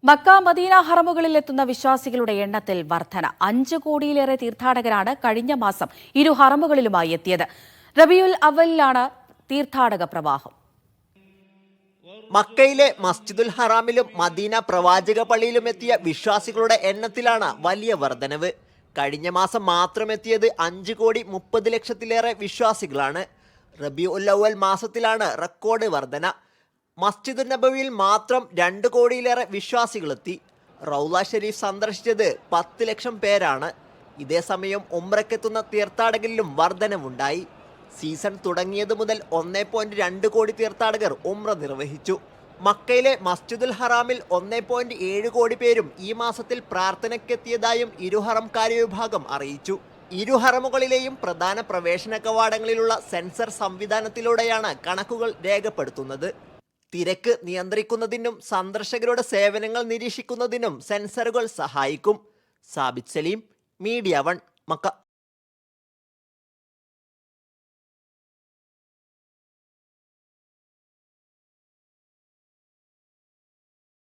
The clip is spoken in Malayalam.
മക്ക മദീന ഹറമുകളിൽ എത്തുന്ന വിശ്വാസികളുടെ എണ്ണത്തിൽ വർധന. 5 കോടിയിലേറെ തീർത്ഥാടകരാണ് കഴിഞ്ഞ മാസം ഇരു ഹറമുകളിലുമായി എത്തിയത്. റബിയുൽ അവലിലാണ് തീർത്ഥാടക പ്രവാഹം. മക്കയിലെ മസ്ജിദുൽ ഹറാമിലും മദീന പ്രവാചക പള്ളിയിലും എത്തിയ വിശ്വാസികളുടെ എണ്ണത്തിലാണ് വലിയ വർധനവ്. കഴിഞ്ഞ മാസം മാത്രം എത്തിയത് 5,30,00,000-ലേറെ വിശ്വാസികളാണ്. റബിയുൽ അവൽ മാസത്തിലാണ് റെക്കോർഡ് വർധന. മസ്ജിദുൻ നബവിയിൽ മാത്രം 2 കോടിയിലേറെ വിശ്വാസികളെത്തി. റൗള ഷരീഫ് സന്ദർശിച്ചത് 10 ലക്ഷം പേരാണ്. ഇതേസമയം ഉംറയ്ക്കെത്തുന്ന തീർത്ഥാടകരിലും വർധനവുണ്ടായി. സീസൺ തുടങ്ങിയത് മുതൽ 1.2 കോടി തീർത്ഥാടകർ ഉംറ നിർവഹിച്ചു. മക്കയിലെ മസ്ജിദുൽ ഹറാമിൽ 1.7 കോടി പേരും ഈ മാസത്തിൽ പ്രാർത്ഥനയ്ക്കെത്തിയതായും ഇരുഹറം കാര്യവിഭാഗം അറിയിച്ചു. ഇരുഹറമുകളിലെയും പ്രധാന പ്രവേശന കവാടങ്ങളിലുള്ള സെൻസർ സംവിധാനത്തിലൂടെയാണ് കണക്കുകൾ രേഖപ്പെടുത്തുന്നത്. തിരക്ക് നിയന്ത്രിക്കുന്നതിനും സന്ദർശകരുടെ സേവനങ്ങൾ നിരീക്ഷിക്കുന്നതിനും സെൻസറുകൾ സഹായിക്കും. Sabith Saleem, media 1, Mecca.